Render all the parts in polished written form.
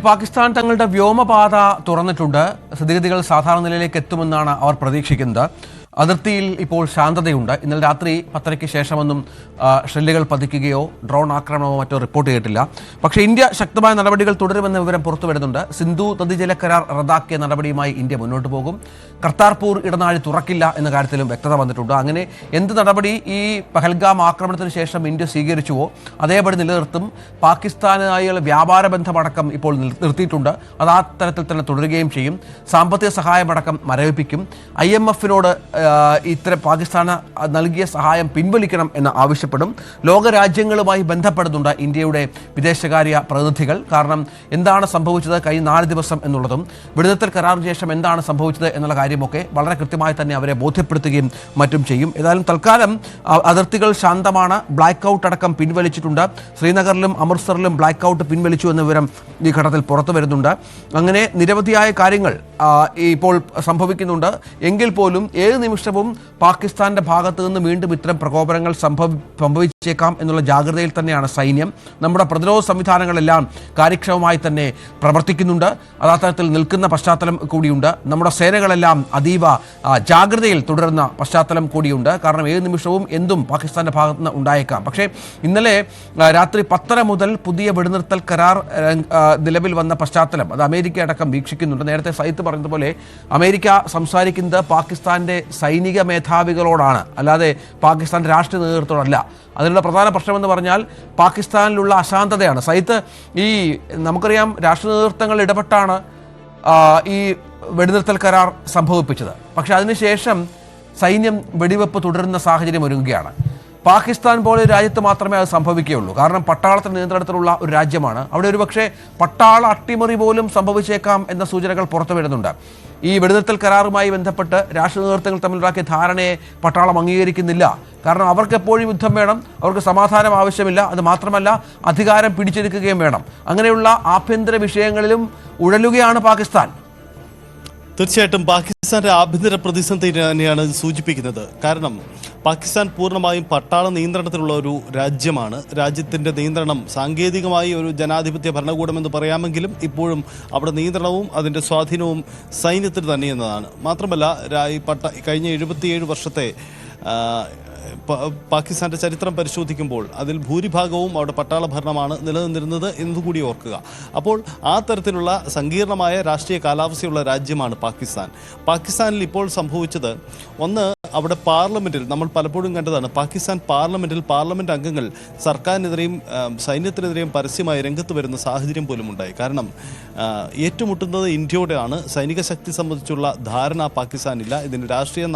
പാകിസ്ഥാൻ തങ്ങളുടെ വ്യോമപാത തുറന്നിട്ടുണ്ട്. സ്ഥിതിഗതികൾ സാധാരണ നിലയിലേക്ക് എത്തുമെന്നാണ് അവർ പ്രതീക്ഷിക്കുന്നത്. അതിർത്തിയിൽ ഇപ്പോൾ ശാന്തതയുണ്ട്. ഇന്നലെ രാത്രി 10:30 ശേഷമൊന്നും ഷെല്ലുകൾ പതിക്കുകയോ ഡ്രോൺ ആക്രമണമോ മറ്റോ റിപ്പോർട്ട് ചെയ്തിട്ടില്ല. പക്ഷേ ഇന്ത്യ ശക്തമായ നടപടികൾ തുടരുമെന്ന വിവരം പുറത്തു വരുന്നുണ്ട്. സിന്ധു നദീജല കരാർ റദ്ദാക്കിയ നടപടിയുമായി ഇന്ത്യ മുന്നോട്ട് പോകും. കർത്താർപൂർ ഇടനാഴി തുറക്കില്ല എന്ന കാര്യത്തിലും വ്യക്തത വന്നിട്ടുണ്ട്. അങ്ങനെ എന്ത് നടപടി ഈ പഹൽഗാം ആക്രമണത്തിന് ശേഷം ഇന്ത്യ സ്വീകരിച്ചുവോ അതേപടി നിലനിർത്തും. പാകിസ്ഥാനുമായുള്ള വ്യാപാര ബന്ധമടക്കം ഇപ്പോൾ നിർത്തിയിട്ടുണ്ട്. അത് ആ തരത്തിൽ തന്നെ തുടരുകയും ചെയ്യും. സാമ്പത്തിക സഹായമടക്കം മരവിപ്പിക്കും. IMF-നോട് ഇത്തരം പാകിസ്ഥാന് നൽകിയ സഹായം പിൻവലിക്കണം എന്ന് ആവശ്യപ്പെടും. ലോകരാജ്യങ്ങളുമായി ബന്ധപ്പെടുന്നുണ്ട് ഇന്ത്യയുടെ വിദേശകാര്യ പ്രതിനിധികൾ. കാരണം എന്താണ് സംഭവിച്ചത് കഴിഞ്ഞ 4 ദിവസം എന്നുള്ളതും വെടിനിർത്തൽ കരാറിന് ശേഷം എന്താണ് സംഭവിച്ചത് എന്നുള്ള കാര്യമൊക്കെ വളരെ കൃത്യമായി തന്നെ അവരെ ബോധ്യപ്പെടുത്തുകയും മറ്റും ചെയ്യും. ഏതായാലും തൽക്കാലം അതിർത്തികൾ ശാന്തമാണ്. ബ്ലാക്ക് ഔട്ട് അടക്കം പിൻവലിച്ചിട്ടുണ്ട്. ശ്രീനഗറിലും അമൃത്സറിലും ബ്ലാക്ക് ഔട്ട് പിൻവലിച്ചു എന്ന വിവരം ഈ ഘട്ടത്തിൽ പുറത്തു വരുന്നുണ്ട്. അങ്ങനെ നിരവധിയായ കാര്യങ്ങൾ ഇപ്പോൾ സംഭവിക്കുന്നുണ്ട്. എങ്കിൽ പോലും ഏത് നിമിഷവും പാകിസ്ഥാന്റെ ഭാഗത്തു നിന്ന് വീണ്ടും ഇത്തരം പ്രകോപനങ്ങൾ സംഭവിച്ചേക്കാം എന്നുള്ള ജാഗ്രതയിൽ തന്നെയാണ് സൈന്യം. നമ്മുടെ പ്രതിരോധ സംവിധാനങ്ങളെല്ലാം കാര്യക്ഷമമായി തന്നെ പ്രവർത്തിക്കുന്നുണ്ട്. അത്തരത്തിൽ നിൽക്കുന്ന പശ്ചാത്തലം കൂടിയുണ്ട്. നമ്മുടെ സേനകളെല്ലാം അതീവ ജാഗ്രതയിൽ തുടരുന്ന പശ്ചാത്തലം കൂടിയുണ്ട്. കാരണം ഏത് നിമിഷവും എന്തും പാകിസ്ഥാന്റെ ഭാഗത്ത് നിന്ന് ഉണ്ടായേക്കാം. പക്ഷേ ഇന്നലെ രാത്രി 10:30 മുതൽ പുതിയ വെടിനിർത്തൽ കരാർ നിലവിൽ വന്ന പശ്ചാത്തലം അത് അമേരിക്ക അടക്കം വീക്ഷിക്കുന്നുണ്ട്. നേരത്തെ സൈത്ത് പറഞ്ഞതുപോലെ അമേരിക്ക സംസാരിക്കുന്നത് പാകിസ്ഥാന്റെ സൈനിക മേധാവികളോടാണ്, അല്ലാതെ പാകിസ്ഥാന്റെ രാഷ്ട്രീയ നേതൃത്വത്തോടല്ല. അതിനുള്ള പ്രധാന പ്രശ്നമെന്ന് പറഞ്ഞാൽ പാകിസ്ഥാനിലുള്ള അശാന്തതയാണ്. സൈത്ത് ഈ നമുക്കറിയാം രാഷ്ട്രീയ നേതൃത്വങ്ങൾ ഇടപെട്ടാണ് ഈ വെടിനിർത്തൽ കരാർ സംഭവിപ്പിച്ചത്. പക്ഷെ അതിനുശേഷം സൈന്യം വെടിവെപ്പ് തുടരുന്ന സാഹചര്യം ഒരുങ്ങുകയാണ്. പാകിസ്ഥാൻ പോലെ ഒരു രാജ്യത്ത് മാത്രമേ അത് സംഭവിക്കുകയുള്ളൂ. കാരണം പട്ടാളത്തിന്റെ നിയന്ത്രണത്തിലുള്ള ഒരു രാജ്യമാണ്. അവിടെ ഒരുപക്ഷെ പട്ടാള അട്ടിമറി പോലും സംഭവിച്ചേക്കാം എന്ന സൂചനകൾ പുറത്തു വരുന്നുണ്ട്. ഈ വെടിനിർത്തൽ കരാറുമായി ബന്ധപ്പെട്ട് രാഷ്ട്രീയ നേതൃത്വങ്ങൾ തമ്മിലുണ്ടാക്കിയ ധാരണയെ പട്ടാളം അംഗീകരിക്കുന്നില്ല. കാരണം അവർക്ക് എപ്പോഴും യുദ്ധം വേണം, അവർക്ക് സമാധാനം ആവശ്യമില്ല. അത് മാത്രമല്ല അധികാരം പിടിച്ചെടുക്കുകയും വേണം. അങ്ങനെയുള്ള ആഭ്യന്തര വിഷയങ്ങളിലും ഉഴലുകയാണ് പാകിസ്ഥാൻ. തീർച്ചയായിട്ടും പാകിസ്ഥാന്റെ ആഭ്യന്തര പ്രതിസന്ധി തന്നെയാണ് സൂചിപ്പിക്കുന്നത്. കാരണം പാകിസ്ഥാൻ പൂർണ്ണമായും പട്ടാള നിയന്ത്രണത്തിലുള്ള ഒരു രാജ്യമാണ്. രാജ്യത്തിൻ്റെ നിയന്ത്രണം സാങ്കേതികമായി ഒരു ജനാധിപത്യ ഭരണകൂടമെന്ന് പറയാമെങ്കിലും ഇപ്പോഴും അവിടെ നിയന്ത്രണവും അതിൻ്റെ സ്വാധീനവും സൈന്യത്തിന് തന്നെയെന്നതാണ്. മാത്രമല്ല കഴിഞ്ഞ 77 വർഷത്തെ പാകിസ്ഥാന്റെ ചരിത്രം പരിശോധിക്കുമ്പോൾ അതിൽ ഭൂരിഭാഗവും അവിടെ പട്ടാള ഭരണമാണ് നിലനിന്നിരുന്നത് എന്നതുകൂടി ഓർക്കുക. അപ്പോൾ ആ തരത്തിലുള്ള സങ്കീർണമായ രാഷ്ട്രീയ കാലാവസ്ഥയുള്ള രാജ്യമാണ് പാകിസ്ഥാൻ. പാകിസ്ഥാനിൽ ഇപ്പോൾ സംഭവിച്ചത് ഒന്ന്, അവിടെ പാർലമെന്റിൽ നമ്മൾ പലപ്പോഴും കണ്ടതാണ്, പാകിസ്ഥാൻ പാർലമെന്റ് അംഗങ്ങൾ സർക്കാരിനെതിരെയും സൈന്യത്തിനെതിരെയും പരസ്യമായി രംഗത്ത് വരുന്ന സാഹചര്യം പോലും ഉണ്ടായി. കാരണം ഏറ്റുമുട്ടുന്നത് ഇന്ത്യയോടെയാണ്. സൈനിക ശക്തി സംബന്ധിച്ചുള്ള ധാരണ പാകിസ്ഥാനില്ല. ഇതിന് രാഷ്ട്രീയ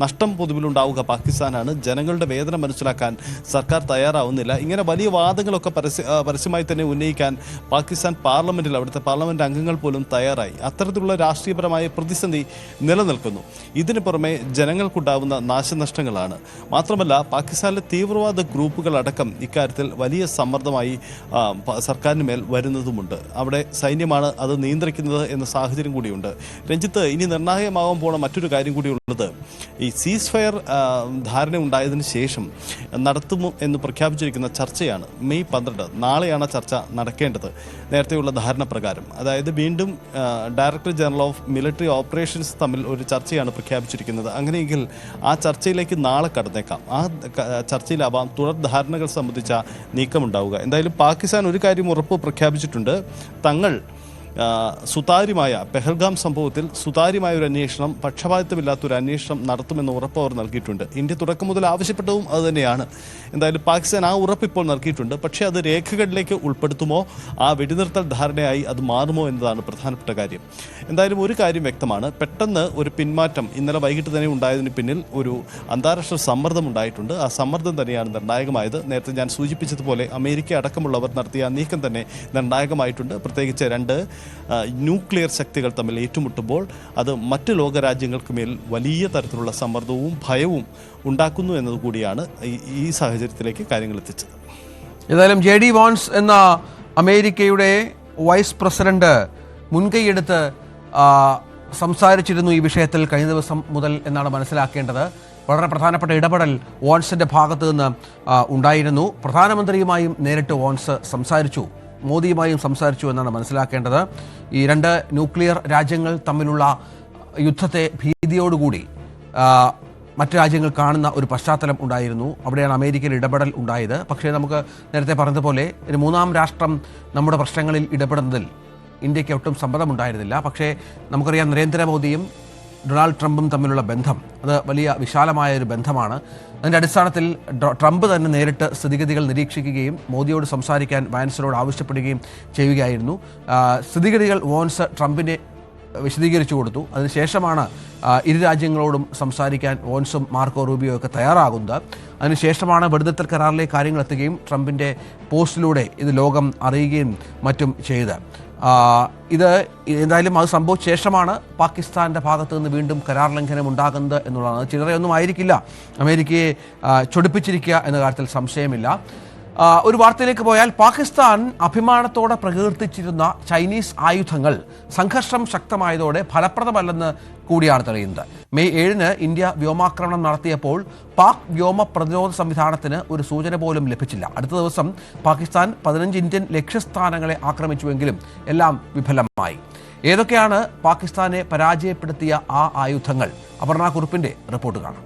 നഷ്ടം പൊതുവിലുണ്ടാവുക പാകിസ്ഥാനാണ്. ജനങ്ങളുടെ വേദന മനസ്സിലാക്കാൻ സർക്കാർ തയ്യാറാവുന്നില്ല. ഇങ്ങനെ വലിയ വാദങ്ങളൊക്കെ പരസ്യമായി തന്നെ ഉന്നയിക്കാൻ പാകിസ്ഥാൻ പാർലമെന്റിൽ അവിടുത്തെ പാർലമെന്റ് അംഗങ്ങൾ പോലും തയ്യാറായി. അത്തരത്തിലുള്ള രാഷ്ട്രീയപരമായ പ്രതിസന്ധി നിലനിൽക്കുന്നു. ഇതിന് പുറമെ ജനങ്ങൾക്കുണ്ടാവുന്ന നാശനഷ്ടങ്ങളാണ്. മാത്രമല്ല പാകിസ്ഥാനിലെ തീവ്രവാദ ഗ്രൂപ്പുകളടക്കം ഇക്കാര്യത്തിൽ വലിയ സമ്മർദ്ദമായി സർക്കാരിന് മേൽ വരുന്നതുമുണ്ട്. അവിടെ സൈന്യമാണ് അത് നിയന്ത്രിക്കുന്നത് എന്ന സാഹചര്യം കൂടിയുണ്ട്. രഞ്ജിത്ത്, ഇനി നിർണായകമാകാൻ പോണ മറ്റൊരു കാര്യം കൂടിയുള്ളത് ഈ സീസ് ഫയർ ധാരണ ഉണ്ടായതിനു ശേഷം നടത്തുമോ എന്ന് പ്രഖ്യാപിച്ചിരിക്കുന്ന ചർച്ചയാണ്. മെയ് 12 നാളെയാണ് ചർച്ച നടക്കേണ്ടത്. നേരത്തെയുള്ള ധാരണ പ്രകാരം, അതായത് വീണ്ടും director general of military operations തമ്മിൽ ഒരു ചർച്ചയാണ് പ്രഖ്യാപിച്ചിരിക്കുന്നത്. അങ്ങനെയെങ്കിൽ ആ ചർച്ചയിലേക്ക് നാളെ കടന്നേക്കാം. ആ ചർച്ചയിലാവാം തുടർ ധാരണകൾ സംബന്ധിച്ച നീക്കമുണ്ടാവുക. എന്തായാലും പാകിസ്ഥാൻ ഒരു കാര്യം ഉറപ്പ് പ്രഖ്യാപിച്ചിട്ടുണ്ട്. തങ്ങൾ സുതാര്യമായ പെഹൽഗാം സംഭവത്തിൽ സുതാര്യമായ ഒരു അന്വേഷണം, പക്ഷപാതിത്വമില്ലാത്തൊരു അന്വേഷണം നടത്തുമെന്ന് ഉറപ്പ് അവർ നൽകിയിട്ടുണ്ട്. ഇന്ത്യ തുടക്കം മുതൽ ആവശ്യപ്പെട്ടതും അതുതന്നെയാണ്. എന്തായാലും പാകിസ്ഥാൻ ആ ഉറപ്പ് ഇപ്പോൾ നൽകിയിട്ടുണ്ട്. പക്ഷേ അത് രേഖകളിലേക്ക് ഉൾപ്പെടുത്തുമോ, ആ വെടിനിർത്തൽ ധാരണയായി അത് മാറുമോ എന്നതാണ് പ്രധാനപ്പെട്ട കാര്യം. എന്തായാലും ഒരു കാര്യം വ്യക്തമാണ്, പെട്ടെന്ന് ഒരു പിന്മാറ്റം ഇന്നലെ വൈകിട്ട് തന്നെ ഉണ്ടായതിന് പിന്നിൽ ഒരു അന്താരാഷ്ട്ര സമ്മർദ്ദം ഉണ്ടായിട്ടുണ്ട്. ആ സമ്മർദ്ദം തന്നെയാണ് നിർണായകമായത്. നേരത്തെ ഞാൻ സൂചിപ്പിച്ചതുപോലെ അമേരിക്ക അടക്കമുള്ളവർ നടത്തിയ നീക്കം തന്നെ നിർണായകമായിട്ടുണ്ട്. പ്രത്യേകിച്ച് 2 ന്യൂക്ലിയർ ശക്തികൾ തമ്മിൽ ഏറ്റുമുട്ടുമ്പോൾ അത് മറ്റ് ലോകരാജ്യങ്ങൾക്ക് മേൽ വലിയ തരത്തിലുള്ള സമ്മർദ്ദവും ഭയവും ഉണ്ടാക്കുന്നു എന്നതുകൂടിയാണ് ഈ സാഹചര്യത്തിലേക്ക് കാര്യങ്ങൾ എത്തിച്ചത്. ഏതായാലും JD വാൻസ് എന്ന അമേരിക്കയുടെ വൈസ് പ്രസിഡന്റ് മുൻകൈയെടുത്ത് സംസാരിച്ചിരുന്നു ഈ വിഷയത്തിൽ കഴിഞ്ഞ ദിവസം മുതൽ എന്നാണ് മനസ്സിലാക്കേണ്ടത്. വളരെ പ്രധാനപ്പെട്ട ഇടപെടൽ വാൻസിന്റെ ഭാഗത്തു നിന്ന് ഉണ്ടായിരുന്നു. പ്രധാനമന്ത്രിയുമായും നേരിട്ട് വാൻസ് സംസാരിച്ചു മോദിയുമായും സംസാരിച്ചു എന്നാണ് മനസ്സിലാക്കേണ്ടത്. ഈ രണ്ട് ന്യൂക്ലിയർ രാജ്യങ്ങൾ തമ്മിലുള്ള യുദ്ധത്തെ ഭീതിയോടുകൂടി മറ്റു രാജ്യങ്ങൾ കാണുന്ന ഒരു പശ്ചാത്തലം ഉണ്ടായിരുന്നു. അവിടെയാണ് അമേരിക്കയിൽ ഇടപെടൽ ഉണ്ടായത്. പക്ഷേ നമുക്ക് നേരത്തെ പറഞ്ഞതുപോലെ ഒരു മൂന്നാം രാഷ്ട്രം നമ്മുടെ പ്രശ്നങ്ങളിൽ ഇടപെടുന്നതിൽ ഇന്ത്യക്ക് ഒട്ടും സമ്മതമുണ്ടായിരുന്നില്ല. പക്ഷേ നമുക്കറിയാം, നരേന്ദ്രമോദിയും ഡൊണാൾഡ് ട്രംപും തമ്മിലുള്ള ബന്ധം അത് വലിയ വിശാലമായ ഒരു ബന്ധമാണ്. അതിൻ്റെ അടിസ്ഥാനത്തിൽ ട്രംപ് തന്നെ നേരിട്ട് സ്ഥിതിഗതികൾ നിരീക്ഷിക്കുകയും മോദിയോട് സംസാരിക്കാൻ വാൻസിനോട് ആവശ്യപ്പെടുകയും ചെയ്യുകയായിരുന്നു. സ്ഥിതിഗതികൾ വാൻസ് ട്രംപിനെ വിശദീകരിച്ചു കൊടുത്തു. അതിനുശേഷമാണ് ഇരു രാജ്യങ്ങളോടും സംസാരിക്കാൻ വാൻസും മാർക്കോ റൂബിയോ ഒക്കെ തയ്യാറാകുന്നത്. അതിനുശേഷമാണ് വെടിനിർത്തൽ കരാറിലേക്ക് കാര്യങ്ങൾ എത്തുകയും ട്രംപിൻ്റെ പോസ്റ്റിലൂടെ ഇത് ലോകം അറിയുകയും മറ്റും ചെയ്ത്. ഇത് എന്തായാലും അത് സംഭവിച്ച ശേഷമാണ് പാകിസ്ഥാൻ്റെ ഭാഗത്ത് നിന്ന് വീണ്ടും കരാർ ലംഘനം ഉണ്ടാകുന്നത് എന്നുള്ളതാണ്. ചില്ലറയൊന്നും ആയിരിക്കില്ല അമേരിക്കയെ ചൊടിപ്പിച്ചിരിക്കുക എന്ന കാര്യത്തിൽ സംശയമില്ല. ഒരു വാർത്തയിലേക്ക് പോയാൽ, പാകിസ്ഥാൻ അഭിമാനത്തോടെ പ്രകീർത്തിച്ചിരുന്ന ചൈനീസ് ആയുധങ്ങൾ സംഘർഷം ശക്തമായതോടെ ഫലപ്രദമല്ലെന്ന് കൂടിയാണ് തെളിയുന്നത്. മെയ് 7-ന് ഇന്ത്യ വ്യോമാക്രമണം നടത്തിയപ്പോൾ പാക് വ്യോമ പ്രതിരോധ സംവിധാനത്തിന് ഒരു സൂചന പോലും ലഭിച്ചില്ല. അടുത്ത ദിവസം പാകിസ്ഥാൻ 15 ഇന്ത്യൻ ലക്ഷ്യസ്ഥാനങ്ങളെ ആക്രമിച്ചുവെങ്കിലും എല്ലാം വിഫലമായി. ഏതൊക്കെയാണ് പാകിസ്ഥാനെ പരാജയപ്പെടുത്തിയ ആ ആയുധങ്ങൾ? അപർണ കുറുപ്പിന്റെ റിപ്പോർട്ട് കാണാം.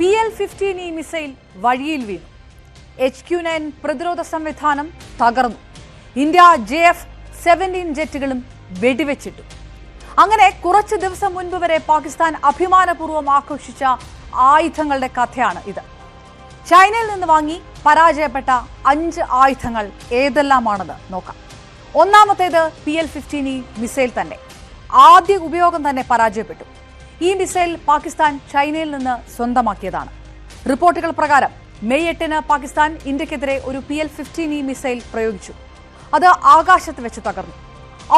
PL-15E മിസൈൽ വഴിയിൽ വീണു. HQ-9 പ്രതിരോധ സംവിധാനം തകർന്നു. India JF-17 ജെറ്റുകളും വെടിവെച്ചിട്ടു. അങ്ങനെ കുറച്ച് ദിവസം മുൻപ് വരെ പാകിസ്ഥാൻ അഭിമാനപൂർവ്വം ആഘോഷിച്ച ആയുധങ്ങളുടെ കഥയാണ് ഇത്. ചൈനയിൽ നിന്ന് വാങ്ങി പരാജയപ്പെട്ട 5 ആയുധങ്ങൾ ഏതെല്ലാമാണെന്ന് നോക്കാം. ഒന്നാമത്തേത് PL-15E മിസൈൽ തന്നെ. ആദ്യ ഉപയോഗം തന്നെ പരാജയപ്പെട്ടു. ഈ മിസൈൽ പാകിസ്ഥാൻ ചൈനയിൽ നിന്ന് സ്വന്തമാക്കിയതാണ്. റിപ്പോർട്ടുകൾ പ്രകാരം മെയ് 8-ന് പാകിസ്ഥാൻ ഇന്ത്യക്കെതിരെ ഒരു PL-15E മിസൈൽ പ്രയോഗിച്ചു. അത് ആകാശത്ത് വെച്ച് തകർന്നു.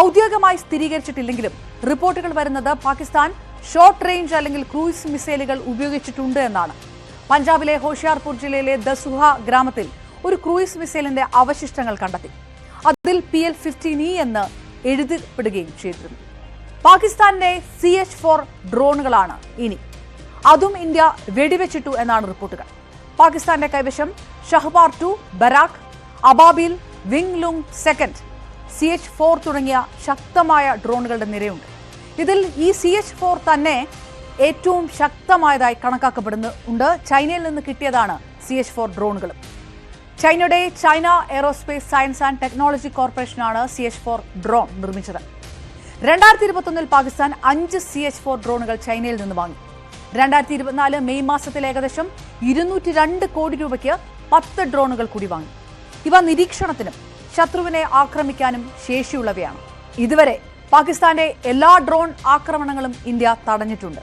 ഔദ്യോഗികമായി സ്ഥിരീകരിച്ചിട്ടില്ലെങ്കിലും റിപ്പോർട്ടുകൾ വരുന്നത് പാകിസ്ഥാൻ ഷോർട്ട് റേഞ്ച് അല്ലെങ്കിൽ ക്രൂയിസ് മിസൈലുകൾ ഉപയോഗിച്ചിട്ടുണ്ട് എന്നാണ്. പഞ്ചാബിലെ ഹോഷിയാർപൂർ ജില്ലയിലെ ദസുഹ ഗ്രാമത്തിൽ ഒരു ക്രൂയിസ് മിസൈലിന്റെ അവശിഷ്ടങ്ങൾ കണ്ടെത്തി. അതിൽ PL-15E എന്ന് എഴുതപ്പെടുകയും ചെയ്തിരുന്നു. പാകിസ്ഥാന്റെ CH-4 ഡ്രോണുകളാണ് ഇനി. അതും ഇന്ത്യ വെടിവെച്ചിട്ടു എന്നാണ് റിപ്പോർട്ടുകൾ. പാകിസ്ഥാന്റെ കൈവശം ഷഹ്ബാർ 2, Barak, Ababil, wing ലുങ് second, CH-4 തുടങ്ങിയ ശക്തമായ ഡ്രോണുകളുടെ നിരയുണ്ട്. ഇതിൽ ഈ CH-4 തന്നെ ഏറ്റവും ശക്തമായതായി കണക്കാക്കപ്പെടുന്നുണ്ട്. ചൈനയിൽ നിന്ന് കിട്ടിയതാണ് CH-4 ഡ്രോണുകളും. ചൈനയുടെ China aerospace science and technology കോർപ്പറേഷനാണ് CH-4 ഡ്രോൺ നിർമ്മിച്ചത്. 2021-ൽ പാകിസ്ഥാൻ 5 CH-4 ഡ്രോണുകൾ ചൈനയിൽ നിന്ന് വാങ്ങി. 2024 മെയ് മാസത്തിൽ ഏകദേശം 202 കോടി രൂപയ്ക്ക് 10 ഡ്രോണുകൾ കൂടി വാങ്ങി. ഇവ നിരീക്ഷണത്തിനും ശത്രുവിനെ ആക്രമിക്കാനും ശേഷിയുള്ളവയാണ്. ഇതുവരെ പാകിസ്ഥാന്റെ എല്ലാ ഡ്രോൺ ആക്രമണങ്ങളും ഇന്ത്യ തടഞ്ഞിട്ടുണ്ട്.